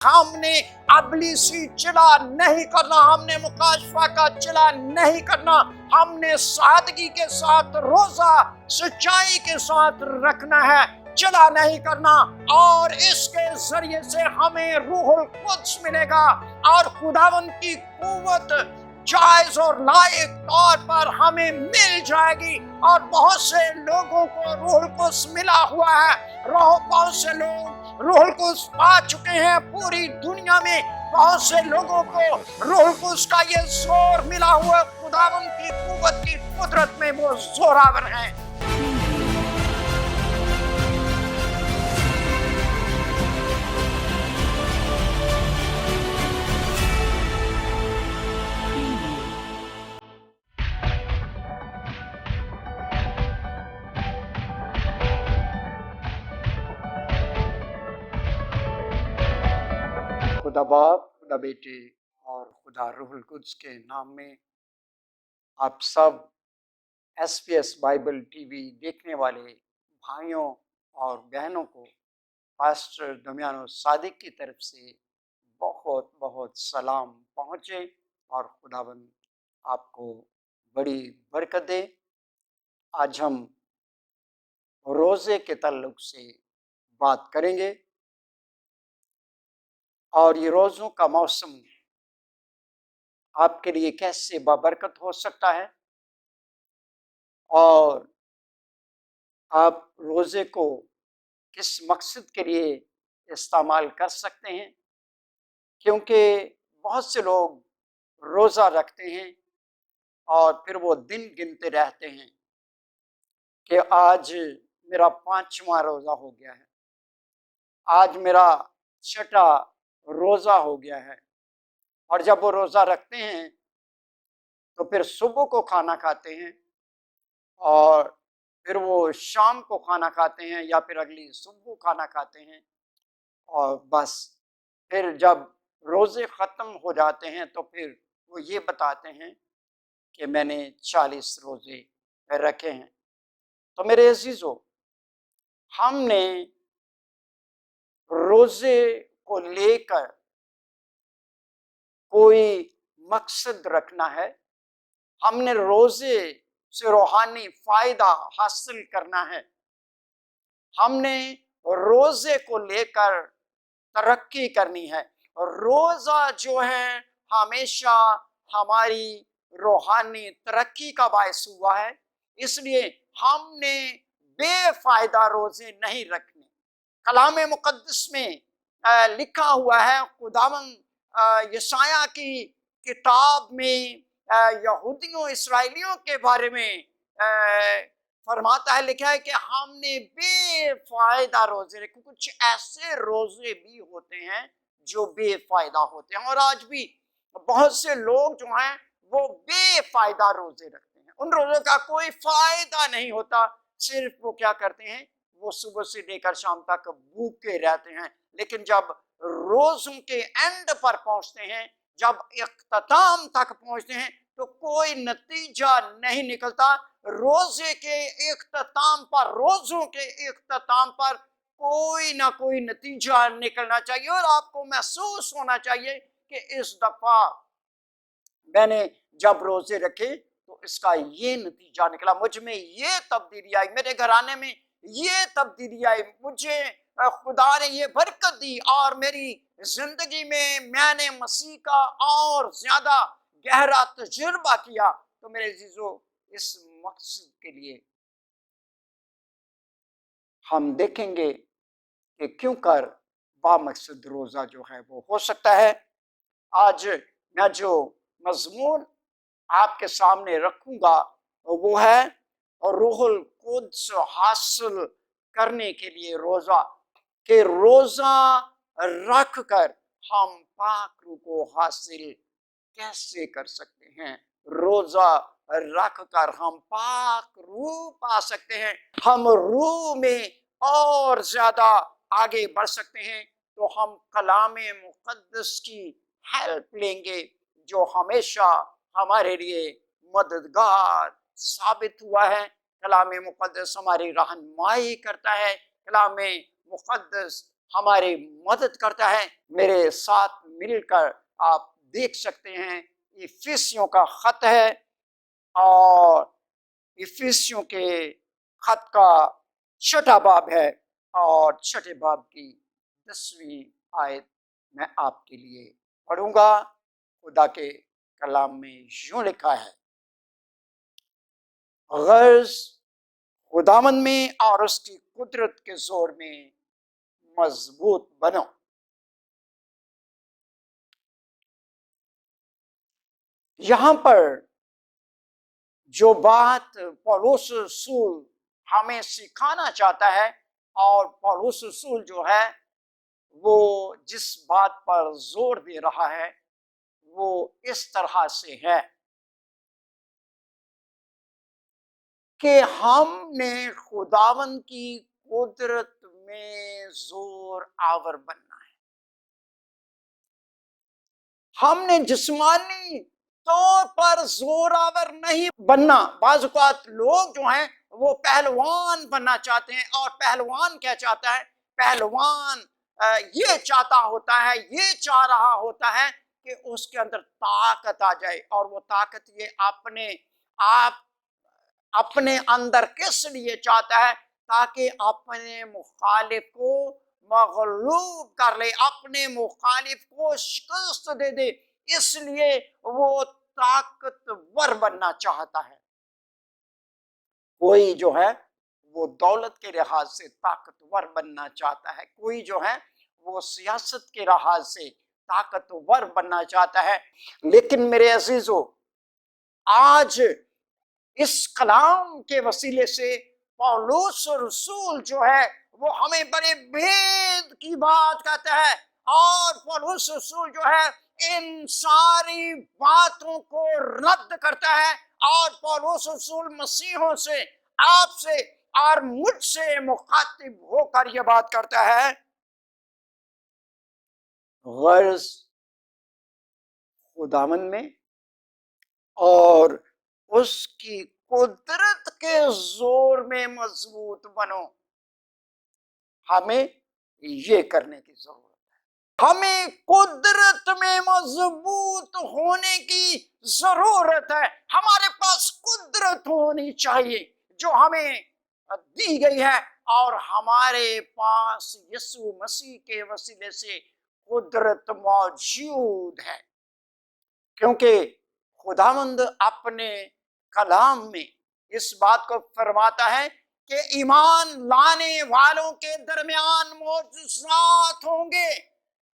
ہم نے ابلیسی چلا نہیں کرنا، ہم نے مکاشفہ کا چلا نہیں کرنا، ہم نے سادگی کے ساتھ روزہ سچائی کے ساتھ رکھنا ہے، چلا نہیں کرنا، اور اس کے ذریعے سے ہمیں روح القدس ملے گا اور خداوند کی قوت جائز اور لائق طور پر ہمیں مل جائے گی۔ اور بہت سے لوگوں کو روح القدس ملا ہوا ہے، بہت سے لوگ روح القدس پا چکے ہیں، پوری دنیا میں بہت سے لوگوں کو روح القدس کا یہ زور ملا ہوا، خداوند کی قوت کی قدرت میں وہ زوراور ہیں۔ خدا باپ، خدا بیٹے اور خدا روح القدس کے نام میں آپ سب S P S Bible T V دیکھنے والے بھائیوں اور بہنوں کو پاسٹر دمیانو صادق کی طرف سے بہت بہت سلام پہنچے، اور خداوند آپ کو بڑی برکت دے۔ آج ہم روزے کے تعلق سے بات کریں گے، اور یہ روزوں کا موسم آپ کے لیے کیسے بابرکت ہو سکتا ہے، اور آپ روزے کو کس مقصد کے لیے استعمال کر سکتے ہیں، کیونکہ بہت سے لوگ روزہ رکھتے ہیں اور پھر وہ دن گنتے رہتے ہیں کہ آج میرا 5واں روزہ ہو گیا ہے، آج میرا 6واں روزہ ہو گیا ہے، اور جب وہ روزہ رکھتے ہیں تو پھر صبح کو کھانا کھاتے ہیں، اور پھر وہ شام کو کھانا کھاتے ہیں، یا پھر اگلی صبح کو کھانا کھاتے ہیں، اور بس پھر جب روزے ختم ہو جاتے ہیں تو پھر وہ یہ بتاتے ہیں کہ میں نے 40 روزے رکھے ہیں۔ تو میرے عزیزو، ہم نے روزے کو لے کر کوئی مقصد رکھنا ہے، ہم نے روزے سے روحانی فائدہ حاصل کرنا ہے، ہم نے روزے کو لے کر ترقی کرنی ہے۔ روزہ جو ہے ہمیشہ ہماری روحانی ترقی کا باعث ہوا ہے، اس لیے ہم نے بے فائدہ روزے نہیں رکھنے۔ کلام مقدس میں لکھا ہوا ہے، خداوند یشعیاء کی کتاب میں یہودیوں اسرائیلیوں کے بارے میں فرماتا ہے، لکھا ہے کہ ہم نے بے فائدہ روزے رکھے۔ کچھ ایسے روزے بھی ہوتے ہیں جو بے فائدہ ہوتے ہیں، اور آج بھی بہت سے لوگ جو ہیں وہ بے فائدہ روزے رکھتے ہیں، ان روزوں کا کوئی فائدہ نہیں ہوتا، صرف وہ کیا کرتے ہیں، وہ صبح سے لے کر شام تک بھوکے رہتے ہیں، لیکن جب روزوں کے اینڈ پر پہنچتے ہیں، جب اختتام تک پہنچتے ہیں تو کوئی نتیجہ نہیں نکلتا۔ روزے کے اختتام پر، روزوں کے اختتام پر کوئی نہ کوئی نتیجہ نکلنا چاہیے، اور آپ کو محسوس ہونا چاہیے کہ اس دفعہ میں نے جب روزے رکھے تو اس کا یہ نتیجہ نکلا، مجھ میں یہ تبدیلی آئی، میرے گھرانے میں یہ تبدیلی آئی، مجھے خدا نے یہ برکت دی، اور میری زندگی میں نے مسیح کا اور زیادہ گہرا تجربہ کیا۔ تو میرے عزیزو، اس مقصد کے لیے ہم دیکھیں گے کہ کیوں کر بامقصد روزہ جو ہے وہ ہو سکتا ہے۔ آج میں جو مضمون آپ کے سامنے رکھوں گا وہ ہے روح القدس حاصل کرنے کے لیے روزہ، کہ روزہ رکھ کر ہم پاک روح کو حاصل کیسے کر سکتے ہیں۔ روزہ رکھ کر ہم پاک روح پا سکتے ہیں، ہم روح میں اور زیادہ آگے بڑھ سکتے ہیں۔ تو ہم کلام مقدس کی ہیلپ لیں گے، جو ہمیشہ ہمارے لیے مددگار ثابت ہوا ہے۔ کلام مقدس ہماری رہنمائی کرتا ہے، کلام مقدس ہماری مدد کرتا ہے۔ میرے ساتھ مل کر آپ دیکھ سکتے ہیں، افیسیوں کا خط ہے، اور افیسیوں کے خط کا 6واں باب ہے، اور 6 باب کی 10ویں آیت میں آپ کے لیے پڑھوں گا۔ خدا کے کلام میں یوں لکھا ہے، غرض خداوند میں اور اس کی قدرت کے زور میں مضبوط بنو۔ یہاں پر جو بات پولس رسول ہمیں سکھانا چاہتا ہے، اور پولس رسول جو ہے وہ جس بات پر زور دے رہا ہے وہ اس طرح سے ہے کہ ہم نے خداوند کی قدرت میں زور آور بننا ہے۔ ہم نے جسمانی طور پر زور آور نہیں بننا۔ بعض اوقات لوگ جو ہیں وہ پہلوان بننا چاہتے ہیں، اور پہلوان کیا چاہتا ہے؟ پہلوان یہ چاہتا ہوتا ہے، یہ چاہ رہا ہوتا ہے کہ اس کے اندر طاقت آ جائے، اور وہ طاقت یہ اپنے اندر کس لیے چاہتا ہے؟ تاکہ اپنے مخالف کو مغلوب کر لے، اپنے مخالف کو شکست دے دے، اس لیے وہ طاقتور بننا چاہتا ہے۔ کوئی جو ہے وہ دولت کے لحاظ سے طاقتور بننا چاہتا ہے، کوئی جو ہے وہ سیاست کے لحاظ سے طاقتور بننا چاہتا ہے، لیکن میرے عزیزو، آج اس کلام کے وسیلے سے پولس رسول جو ہے وہ ہمیں بڑے بھید کی بات کہتا ہے، اور پولس رسول جو ہے ان ساری باتوں کو رد کرتا ہے، اور پولس رسول مسیحوں سے، آپ سے اور مجھ سے مخاطب ہو کر یہ بات کرتا ہے، غرض خداوند میں اور اس کی قدرت کے زور میں مضبوط بنو۔ ہمیں یہ کرنے کی ضرورت ہے، ہمیں قدرت میں مضبوط ہونے کی ضرورت ہے۔ ہمارے پاس قدرت ہونی چاہیے جو ہمیں دی گئی ہے، اور ہمارے پاس یسوع مسیح کے وسیلے سے قدرت موجود ہے، کیونکہ خداوند اپنے کلام میں اس بات کو فرماتا ہے کہ ایمان لانے والوں کے درمیان معجزات ہوں گے۔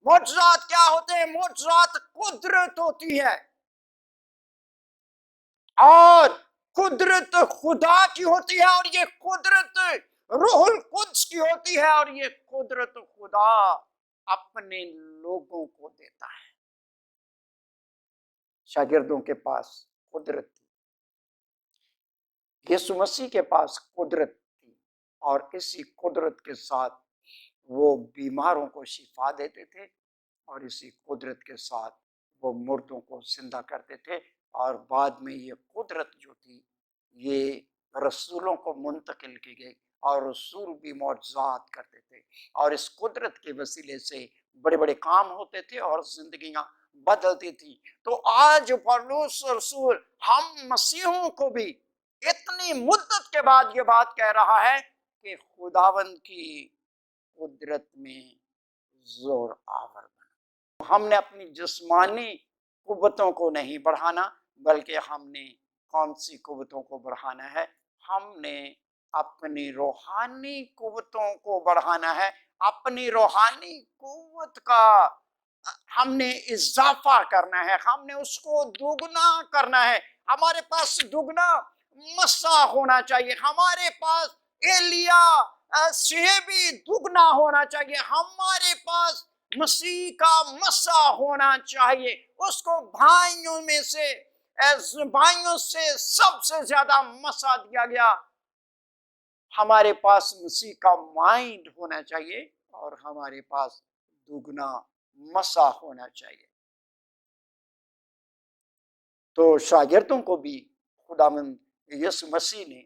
معجزات کیا ہوتے ہیں؟ معجزات قدرت ہوتی ہے، اور قدرت خدا کی ہوتی ہے، اور یہ قدرت روح القدس کی ہوتی ہے، اور یہ قدرت خدا اپنے لوگوں کو دیتا ہے۔ شاگردوں کے پاس قدرت تھی، یسوع مسیح کے پاس قدرت تھی، اور اسی قدرت کے ساتھ وہ بیماروں کو شفا دیتے تھے، اور اسی قدرت کے ساتھ وہ مردوں کو زندہ کرتے تھے، اور بعد میں یہ قدرت جو تھی یہ رسولوں کو منتقل کی گئی، اور رسول بھی معجزات کرتے تھے، اور اس قدرت کے وسیلے سے بڑے بڑے کام ہوتے تھے اور زندگیاں بدلتی تھی۔ تو آج پولس رسول ہم مسیحوں کو بھی اتنی مدت کے بعد یہ بات کہہ رہا ہے کہ خداوند کی قدرت میں زور آور بنا۔ ہم نے اپنی جسمانی قوتوں کو نہیں بڑھانا، بلکہ ہم نے کون سی قوتوں کو بڑھانا ہے؟ ہم نے اپنی روحانی قوتوں کو بڑھانا ہے۔ اپنی روحانی قوت کا ہم نے اضافہ کرنا ہے، ہم نے اس کو دوگنا کرنا ہے۔ ہمارے پاس دوگنا مسا ہونا چاہیے، ہمارے پاس ایلیا سے بھی دگنا ہونا چاہیے، ہمارے پاس مسیح کا مسا ہونا چاہیے۔ اس کو بھائیوں سے سب سے زیادہ مسا دیا گیا۔ ہمارے پاس مسیح کا مائنڈ ہونا چاہیے، اور ہمارے پاس دگنا مسا ہونا چاہیے۔ تو شاگردوں کو بھی خداوند یسوع مسیح نے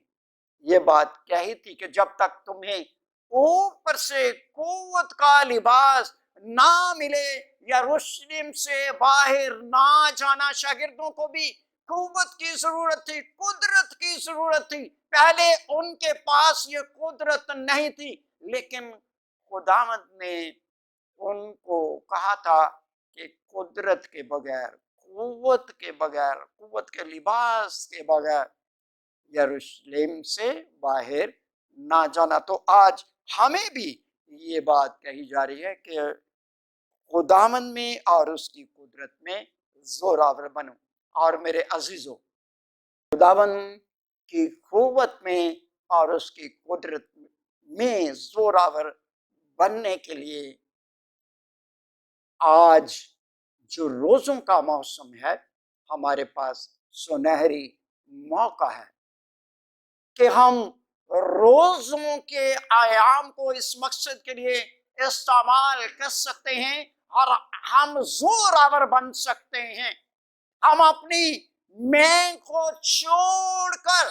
یہ بات کہی تھی کہ جب تک تمہیں اوپر سے قوت کا لباس نہ ملے، یروشلم سے باہر نہ جانا، شاگردوں کو بھی قوت کی ضرورت تھی، قدرت کی ضرورت تھی۔ پہلے ان کے پاس یہ قدرت نہیں تھی، لیکن خداوند نے ان کو کہا تھا کہ قدرت کے بغیر، قوت کے بغیر، قوت کے لباس کے بغیر یروشلم سے باہر نہ جانا۔ تو آج ہمیں بھی یہ بات کہی جا رہی ہے کہ خداوند میں اور اس کی قدرت میں زور آور بنو۔ اور میرے عزیزو، خداوند کی قوت میں اور اس کی قدرت میں زور آور بننے کے لیے آج جو روزوں کا موسم ہے، ہمارے پاس سنہری موقع ہے کہ ہم روزوں کے ایام کو اس مقصد کے لیے استعمال کر سکتے ہیں اور ہم زور آور بن سکتے ہیں۔ ہم اپنی میں کو چھوڑ کر،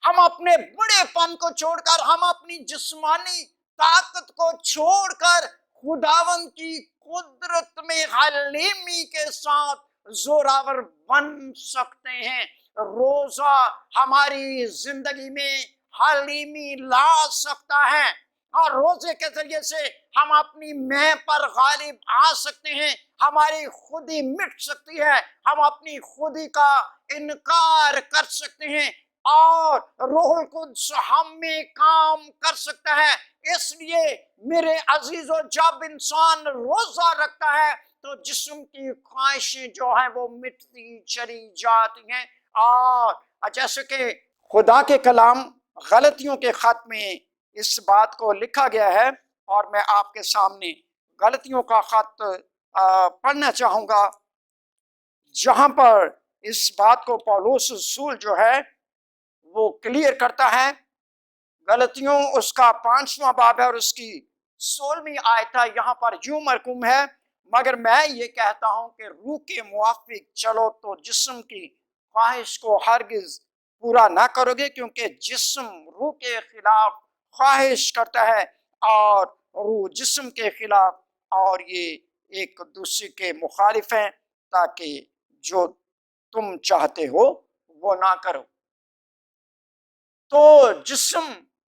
ہم اپنے بڑے پن کو چھوڑ کر، ہم اپنی جسمانی طاقت کو چھوڑ کر خداوند کی قدرت میں حلیمی کے ساتھ زوراور بن سکتے ہیں۔ روزہ ہماری زندگی میں حلیمی لا سکتا ہے، اور روزے کے ذریعے سے ہم اپنی میں پر غالب آ سکتے ہیں، ہماری خودی مٹ سکتی ہے، ہم اپنی خودی کا انکار کر سکتے ہیں، اور روح القدس ہم میں کام کر سکتا ہے۔ اس لیے میرے عزیزو، جب انسان روزہ رکھتا ہے تو جسم کی خواہشیں جو ہیں وہ مٹتی چلی جاتی ہیں۔ اور جیسے کہ خدا کے کلام غلطیوں کے خط میں اس بات کو لکھا گیا ہے، اور میں آپ کے سامنے غلطیوں کا خط پڑھنا چاہوں گا، جہاں پر اس بات کو پولس رسول جو ہے وہ کلیئر کرتا ہے۔ غلطیوں اس کا 5واں باب ہے اور اس کی 16ویں آیت ہے۔ یہاں پر یوں مرقوم ہے، مگر میں یہ کہتا ہوں کہ روح کے موافق چلو تو جسم کی خواہش کو ہرگز پورا نہ کرو گے، کیونکہ جسم روح کے خلاف خواہش کرتا ہے اور روح جسم کے خلاف، اور یہ ایک دوسرے کے مخالف ہیں، تاکہ جو تم چاہتے ہو وہ نہ کرو۔ تو جسم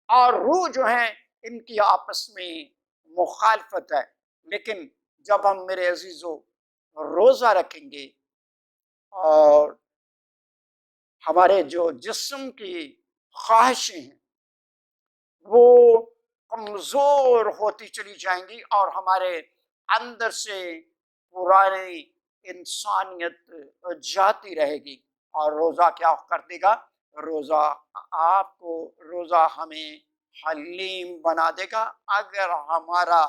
اور روح جو ہیں ان کی آپس میں مخالفت ہے، لیکن جب ہم میرے عزیزو روزہ رکھیں گے اور ہمارے جو جسم کی خواہشیں ہیں وہ کمزور ہوتی چلی جائیں گی، اور ہمارے اندر سے پرانی انسانیت جاتی رہے گی، اور روزہ کیا کر دے گا؟ روزہ ہمیں حلیم بنا دے گا۔ اگر ہمارا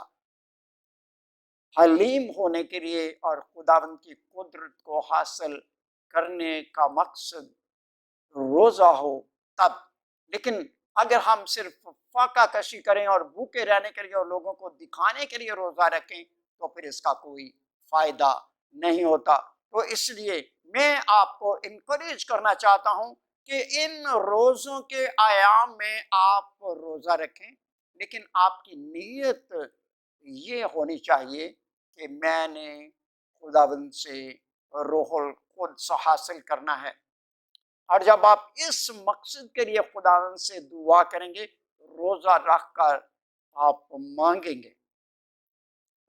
حلیم ہونے کے لیے اور خداوند کی قدرت کو حاصل کرنے کا مقصد روزہ ہو تب، لیکن اگر ہم صرف فاقہ کشی کریں اور بھوکے رہنے کے لیے اور لوگوں کو دکھانے کے لیے روزہ رکھیں تو پھر اس کا کوئی فائدہ نہیں ہوتا۔ تو اس لیے میں آپ کو انکریج کرنا چاہتا ہوں کہ ان روزوں کے ایام میں آپ روزہ رکھیں، لیکن آپ کی نیت یہ ہونی چاہیے کہ میں نے خداوند سے روح القدس حاصل کرنا ہے۔ اور جب آپ اس مقصد کے لیے خداوند سے دعا کریں گے، روزہ رکھ کر آپ مانگیں گے،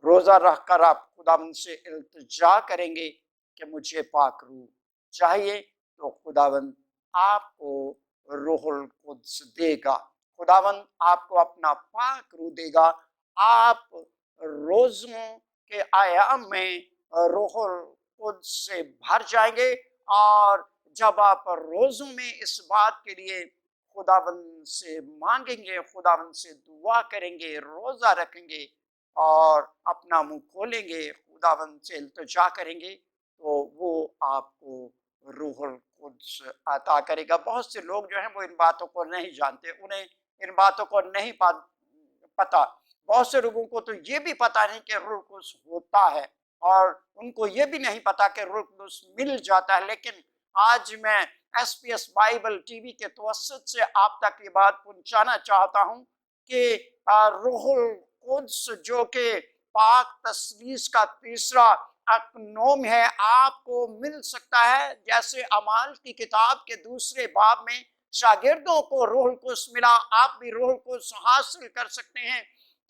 روزہ رکھ کر آپ خداوند سے التجا کریں گے کہ مجھے پاک روح چاہیے، تو خداوند آپ کو روح القدس دے گا، خداوند آپ کو اپنا پاک روح دے گا۔ آپ روزوں کے ایام میں روح القدس سے بھر جائیں گے، اور جب آپ روزوں میں اس بات کے لیے خداوند سے مانگیں گے، خداوند سے دعا کریں گے، روزہ رکھیں گے اور اپنا منہ کھولیں گے، خداوند سے التجا کریں گے، تو وہ آپ کو روح القدس عطا کرے گا۔ بہت سے لوگ جو ہیں وہ ان باتوں کو نہیں جانتے، انہیں ان باتوں کو نہیں پتا۔ بہت سے لوگوں کو تو یہ بھی پتا نہیں کہ روح القدس ہوتا ہے، اور ان کو یہ بھی نہیں پتا کہ روح القدس مل جاتا ہے۔ لیکن آج میں S P S Bible T وی کے توسط سے آپ تک یہ بات پہنچانا چاہتا ہوں کہ روح القدس جو کہ پاک تثلیث کا تیسرا اکنوم ہے آپ کو مل سکتا ہے، جیسے اعمال کی کتاب کے دوسرے باب میں شاگردوں کو روح القدس ملا، آپ بھی روح القدس حاصل کر سکتے ہیں۔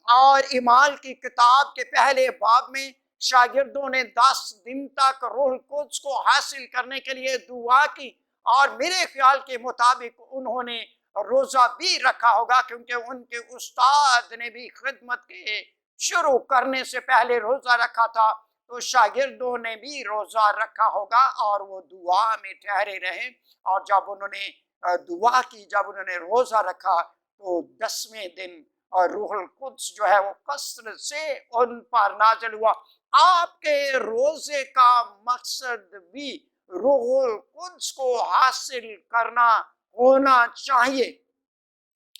اور اعمال کی کتاب کے پہلے باب میں شاگردوں نے 10 دن تک روح القدس کو حاصل کرنے کے لیے دعا کی، اور میرے خیال کے مطابق انہوں نے روزہ بھی رکھا ہوگا، کیونکہ ان کے استاد نے بھی خدمت کے شروع کرنے سے پہلے روزہ رکھا تھا، تو شاگردوں نے بھی روزہ رکھا ہوگا اور وہ دعا میں ٹھہرے رہے۔ اور جب انہوں نے دعا کی، جب انہوں نے روزہ رکھا، تو 10ویں دن اور روح القدس جو ہے وہ کثرت سے ان پر نازل ہوا۔ آپ کے روزے کا مقصد بھی روح القدس کو حاصل کرنا ہونا چاہیے۔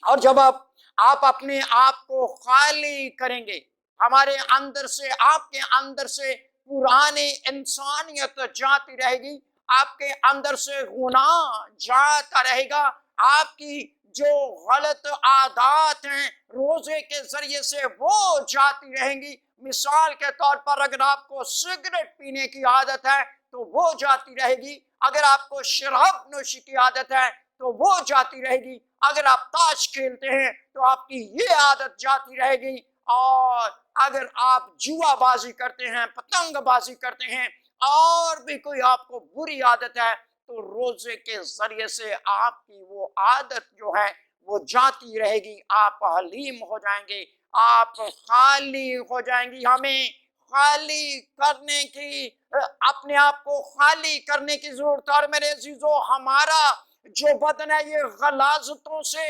اور جب آپ اپنے آپ کو خالی کریں گے، ہمارے اندر سے، آپ کے اندر سے پرانی انسانیت جاتی رہے گی، آپ کے اندر سے گناہ جاتا رہے گا، آپ کی جو غلط عادات ہیں روزے کے ذریعے سے وہ جاتی رہیں گی۔ مثال کے طور پر اگر آپ کو سگریٹ پینے کی عادت ہے تو وہ جاتی رہے گی، اگر آپ کو شراب نوشی کی عادت ہے تو وہ جاتی رہے گی، اگر آپ تاش کھیلتے ہیں تو آپ کی یہ عادت جاتی رہے گی، اور اگر آپ جوا بازی کرتے ہیں، پتنگ بازی کرتے ہیں، اور بھی کوئی آپ کو بری عادت ہے، تو روزے کے ذریعے سے آپ کی وہ عادت جو ہے وہ جاتی رہے گی، آپ حلیم ہو جائیں گے، آپ خالی ہو جائیں گی۔ ہمیں خالی کرنے کی، اپنے آپ کو خالی کرنے کی ضرورت ہے۔ اور میرے عزیزو، ہمارا جو بدن ہے یہ غلاظتوں سے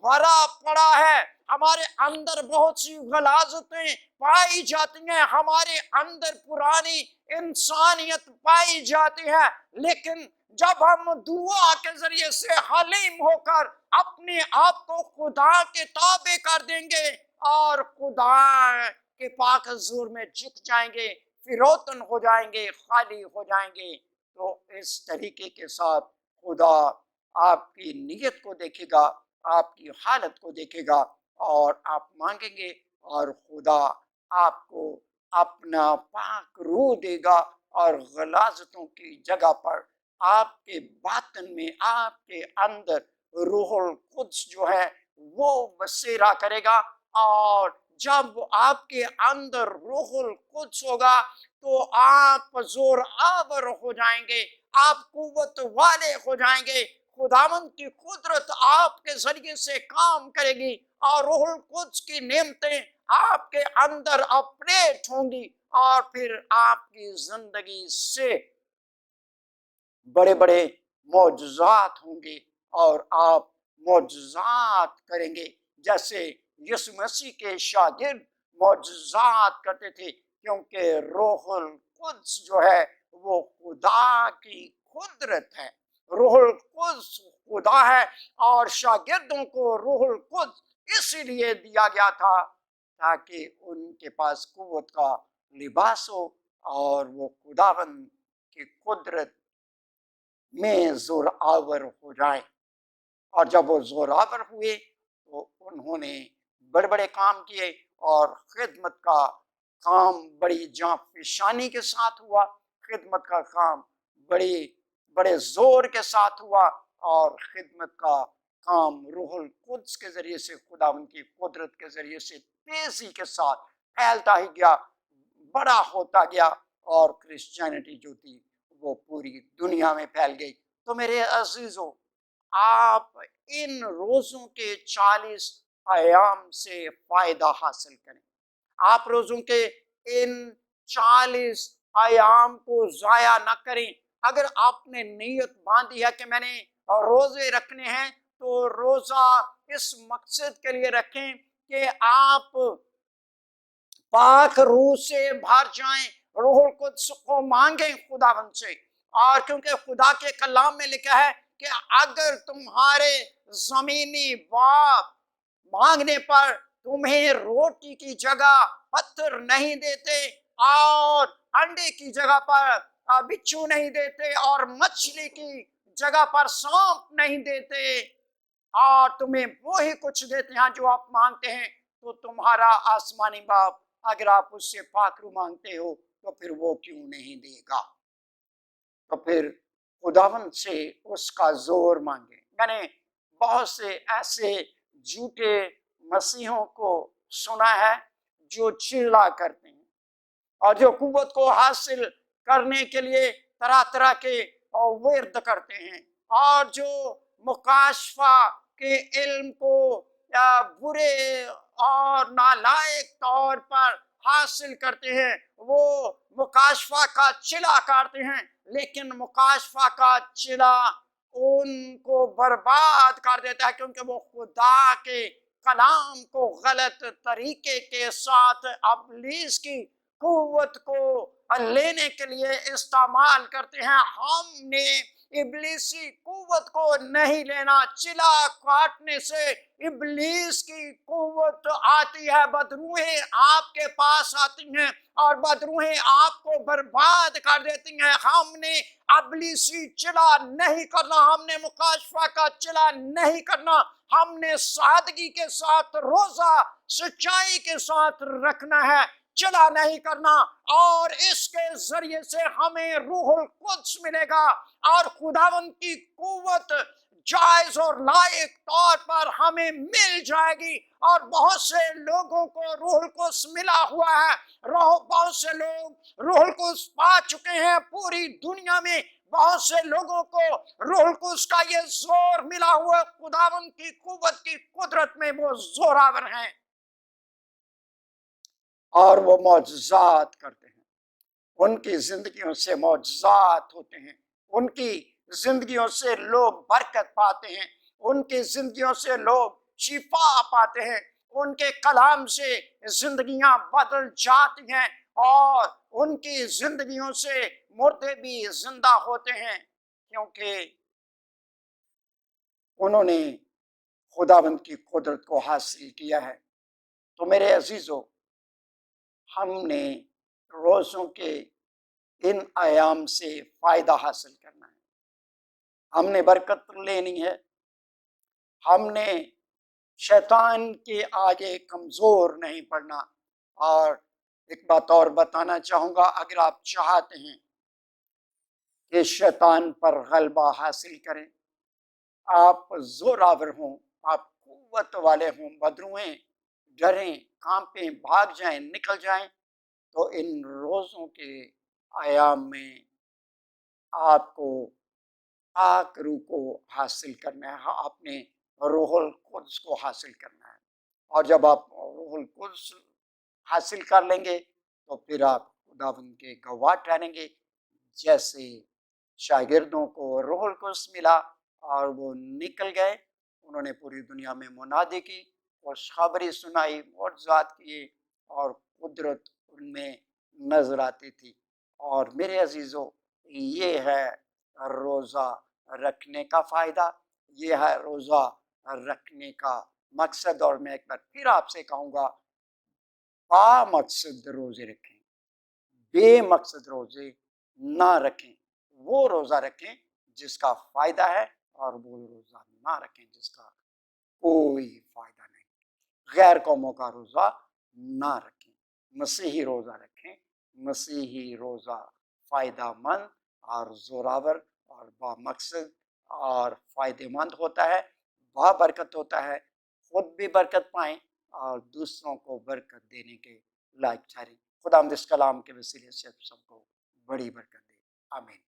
بھرا پڑا ہے، ہمارے اندر بہت سی غلاظتیں پائی جاتی ہیں، ہمارے اندر پرانی انسانیت پائی جاتی ہے، لیکن جب ہم دعا کے ذریعے سے حلیم ہو کر اپنے آپ کو خدا کے تابع کر دیں گے اور خدا کے پاک حضور میں جھک جائیں گے، فروتن ہو جائیں گے، خالی ہو جائیں گے، تو اس طریقے کے ساتھ خدا آپ کی نیت کو دیکھے گا، آپ کی حالت کو دیکھے گا، اور آپ مانگیں گے اور خدا آپ کو اپنا پاک روح دے گا، اور غلاظتوں کی جگہ پر آپ کے باطن میں، آپ کے اندر روح القدس جو ہے وہ بسیرا کرے گا۔ اور جب آپ کے اندر روح القدس ہوگا تو آپ زور آور ہو جائیں گے، آپ قوت والے ہو جائیں گے، خداوند کی قدرت آپ کے ذریعے سے کام کرے گی، اور روح القدس کی نعمتیں آپ کے اندر اپریٹ ہوں گی، اور پھر آپ کی زندگی سے بڑے بڑے معجزات ہوں گے، اور آپ معجزات کریں گے، جیسے یسوع مسیح کے شاگرد معجزات کرتے تھے، کیونکہ روح القدس جو ہے وہ خدا کی قدرت ہے، روح القدس خدا ہے، اور شاگردوں کو روح القدس اسی لیے دیا گیا تھا تاکہ ان کے پاس قوت کا لباس ہو، اور وہ خداوند کی قدرت میں زور آور ہو جائیں۔ اور جب وہ زور آور ہوئے تو انہوں نے بڑے بڑے کام کیے، اور خدمت کا کام بڑی جاں فشانی کے ساتھ ہوا، خدمت کا کام بڑے زور کے ساتھ ہوا، اور خدمت کا کام روح القدس کے ذریعے سے، خداوند کی قدرت کے ذریعے سے تیزی کے ساتھ پھیلتا ہی گیا، بڑا ہوتا گیا، اور کرسچینٹی جو تھی وہ پوری دنیا میں پھیل گئی۔ تو میرے عزیزو، آپ ان روزوں کے 40 ایام سے فائدہ حاصل کریں، آپ روزوں کے ان 40 ایام کو ضائع نہ کریں۔ اگر آپ نے نیت باندھی ہے کہ میں نے روزے رکھنے ہیں، تو روزہ اس مقصد کے لیے رکھیں کہ آپ پاک روح سے بھر جائیں، روح القدس کو مانگیں خداوند سے، اور کیونکہ خدا کے کلام میں لکھا ہے کہ اگر تمہارے زمینی باپ مانگنے پر تمہیں روٹی کی جگہ پتھر نہیں دیتے، اور انڈے کی جگہ پر بچھو نہیں دیتے، اور مچھلی کی جگہ پر سانپ نہیں دیتے، اور تمہیں وہی کچھ دیتے ہیں جو آپ مانگتے ہیں، تو تمہارا آسمانی باپ اگر آپ اس سے پاکرو مانگتے ہو تو پھر وہ کیوں نہیں دے گا؟ تو پھر خداوند سے اس کا زور مانگے۔ میں نے بہت سے ایسے جھوٹے مسیحوں کو سنا ہے جو چلا کرتے ہیں اور جو قوت کو حاصل کرنے کے لیے طرح طرح کے ورد کرتے ہیں، اور جو مکاشفہ کے علم کو برے اور نالائق طور پر حاصل کرتے ہیں۔ وہ مکاشفہ کا چلا کاٹتے ہیں، لیکن مکاشفہ کا چلا ان کو برباد کر دیتا ہے، کیونکہ وہ خدا کے کلام کو غلط طریقے کے ساتھ ابلیس کی قوت کو لینے کے لیے استعمال کرتے ہیں۔ ہم نے ابلیسی قوت کو نہیں لینا۔ چلا کاٹنے سے ابلیس کی قوت آتی ہے، بدروہیں آپ کے پاس آتی ہیں اور بدروہیں آپ کو برباد کر دیتی ہیں۔ ہم نے ابلیسی چلا نہیں کرنا، ہم نے مکاشفہ کا چلا نہیں کرنا، ہم نے سادگی کے ساتھ روزہ سچائی کے ساتھ رکھنا ہے، چلا نہیں کرنا، اور اس کے ذریعے سے ہمیں روح القدس ملے گا اور خداوند کی قوت جائز اور لائق طور پر ہمیں مل جائے گی۔ اور بہت سے لوگوں کو روح القدس ملا ہوا ہے، بہت سے لوگ روح القدس پا چکے ہیں پوری دنیا میں، بہت سے لوگوں کو روح القدس کا یہ زور ملا ہوا، خداوند کی قوت کی قدرت میں وہ زوراور ہیں اور وہ معجزات کرتے ہیں۔ ان کی زندگیوں سے معجزات ہوتے ہیں، ان کی زندگیوں سے لوگ برکت پاتے ہیں، ان کی زندگیوں سے لوگ شفا پاتے ہیں، ان کے کلام سے زندگیاں بدل جاتی ہیں، اور ان کی زندگیوں سے مردے بھی زندہ ہوتے ہیں، کیونکہ انہوں نے خداوند کی قدرت کو حاصل کیا ہے۔ تو میرے عزیزو، ہم نے روزوں کے ان ایام سے فائدہ حاصل کرنا ہے، ہم نے برکت لینی ہے، ہم نے شیطان کے آگے کمزور نہیں پڑنا۔ اور ایک بات اور بتانا چاہوں گا، اگر آپ چاہتے ہیں کہ شیطان پر غلبہ حاصل کریں، آپ زوراور ہوں، آپ قوت والے ہوں، بدرویں ڈریں، کانپیں، بھاگ جائیں، نکل جائیں، تو ان روزوں کے ایام میں آپ کو پاک روح کو حاصل کرنا ہے، آپ نے روح القدس کو حاصل کرنا ہے، اور جب آپ روح القدس حاصل کر لیں گے تو پھر آپ خداوند کے گواہ ٹھہریں گے، جیسے شاگردوں کو روح القدس ملا اور وہ نکل گئے، انہوں نے پوری دنیا میں منادی کی، خوشخبری سنائی، معجزات کیے، اور قدرت ان میں نظر آتی تھی۔ اور میرے عزیزو، یہ ہے روزہ رکھنے کا فائدہ، یہ ہے روزہ رکھنے کا مقصد۔ اور میں ایک بار پھر آپ سے کہوں گا، با مقصد روزے رکھیں، بے مقصد روزے نہ رکھیں۔ وہ روزہ رکھیں جس کا فائدہ ہے، اور وہ روزہ نہ رکھیں جس کا کوئی فائدہ نہیں۔ غیر قوموں کا روزہ نہ رکھیں، مسیحی روزہ رکھیں۔ مسیحی روزہ فائدہ مند اور زوراور اور با مقصد اور فائدہ مند ہوتا ہے، با برکت ہوتا ہے، خود بھی برکت پائیں اور دوسروں کو برکت دینے کے لائق ٹھہریں۔ خداوند اس کلام کے وسیلے سے سب کو بڑی برکت دے، آمین۔